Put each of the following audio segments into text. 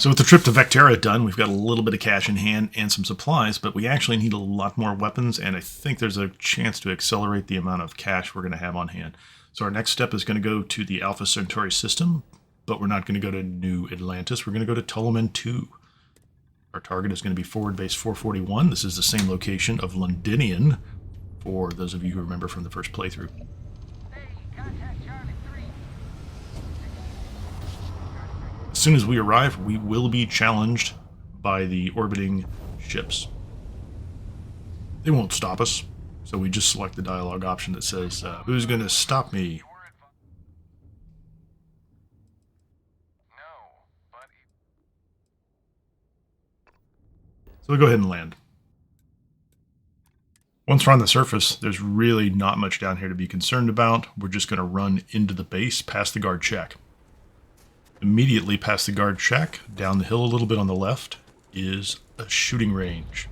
So with the trip to Vectera done, we've got a little bit of cash in hand and some supplies, but we actually need a lot more weapons, and I think there's a chance to accelerate the amount of cash we're going to have on hand. So our next step is going to go to the Alpha Centauri system, but we're not going to go to New Atlantis. We're going to go to Ptolemy 2. Our target is going to be forward base 441. This is the same location of Londinian, for those of you who remember from the first playthrough. As soon as we arrive, we will be challenged by the orbiting ships. They won't stop us, so we just select the dialogue option that says, who's going to stop me? So we'll go ahead and land. Once we're on the surface, there's really not much down here to be concerned about. We're just going to run into the base past the guard shack. Immediately past the guard shack, down the hill a little bit on the left, is a shooting range.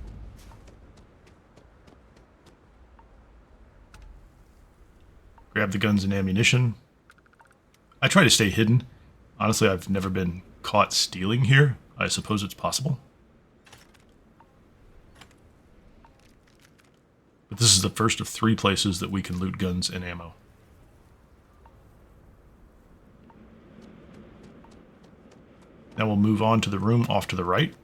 Grab the guns and ammunition. I try to stay hidden. Honestly, I've never been caught stealing here. I suppose it's possible. But this is the first of 3 places that we can loot guns and ammo. Now we'll move on to the room off to the right.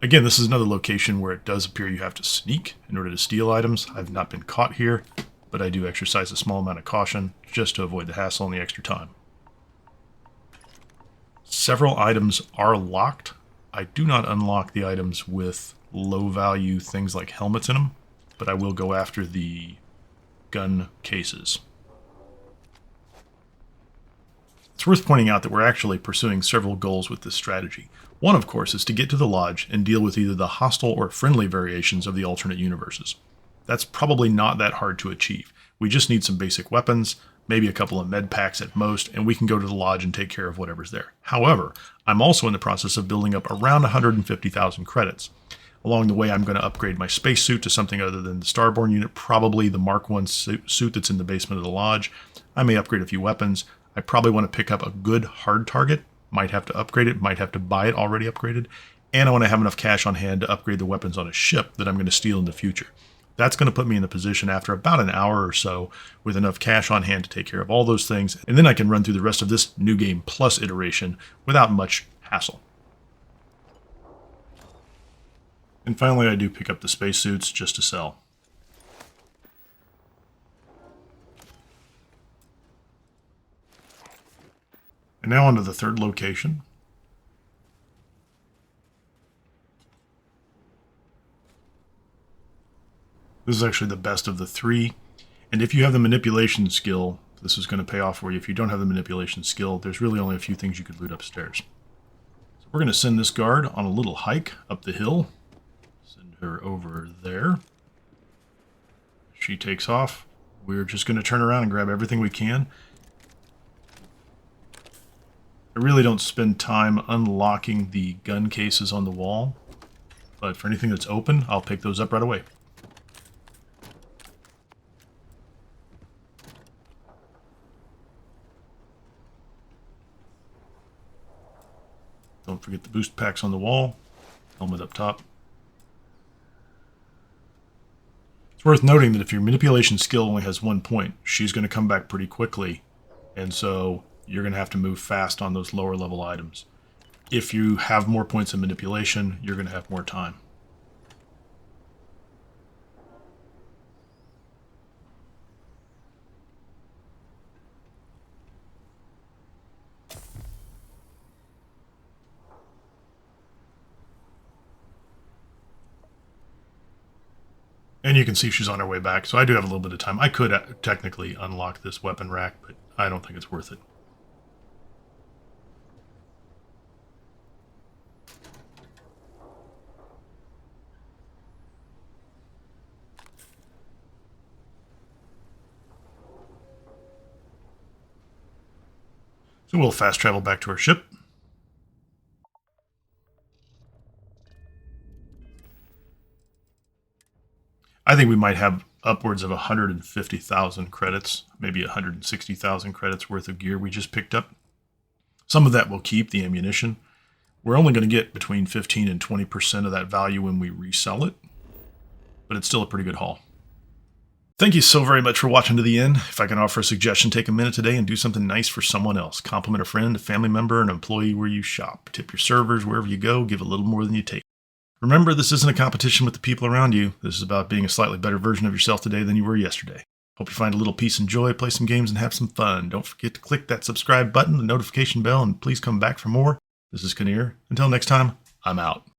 Again, this is another location where it does appear you have to sneak in order to steal items. I've not been caught here, but I do exercise a small amount of caution just to avoid the hassle and the extra time. Several items are locked. I do not unlock the items with low value things like helmets in them, but I will go after the gun cases. It's worth pointing out that we're actually pursuing several goals with this strategy. One, of course, is to get to the lodge and deal with either the hostile or friendly variations of the alternate universes. That's probably not that hard to achieve. We just need some basic weapons, maybe a couple of med packs at most, and we can go to the lodge and take care of whatever's there. However, I'm also in the process of building up around 150,000 credits. Along the way, I'm going to upgrade my spacesuit to something other than the Starborn unit, probably the Mark 1 suit that's in the basement of the lodge. I may upgrade a few weapons. I probably want to pick up a good hard target. Might have to upgrade it, might have to buy it already upgraded. And I want to have enough cash on hand to upgrade the weapons on a ship that I'm going to steal in the future. That's going to put me in the position after about an hour or so with enough cash on hand to take care of all those things. And then I can run through the rest of this New Game Plus iteration without much hassle. And finally, I do pick up the spacesuits just to sell. And now on to the third location. This is actually the best of the 3. And if you have the manipulation skill, this is going to pay off for you. If you don't have the manipulation skill, there's really only a few things you could loot upstairs. So we're going to send this guard on a little hike up the hill. Send her over there. She takes off. We're just going to turn around and grab everything we can. I really don't spend time unlocking the gun cases on the wall, but for anything that's open, I'll pick those up right away. Don't forget the boost packs on the wall, helmet up top. It's worth noting that if your manipulation skill only has 1 point, she's going to come back pretty quickly, and so you're going to have to move fast on those lower level items. If you have more points in manipulation, you're going to have more time. And you can see she's on her way back, so I do have a little bit of time. I could technically unlock this weapon rack, but I don't think it's worth it. So we'll fast travel back to our ship. I think we might have upwards of 150,000 credits, maybe 160,000 credits worth of gear we just picked up. Some of that will keep, the ammunition. We're only going to get between 15 and 20% of that value when we resell it, but it's still a pretty good haul. Thank you so very much for watching to the end. If I can offer a suggestion, take a minute today and do something nice for someone else. Compliment a friend, a family member, an employee where you shop. Tip your servers wherever you go. Give a little more than you take. Remember, this isn't a competition with the people around you. This is about being a slightly better version of yourself today than you were yesterday. Hope you find a little peace and joy, play some games, and have some fun. Don't forget to click that subscribe button, the notification bell, and please come back for more. This is Kinnear. Until next time, I'm out.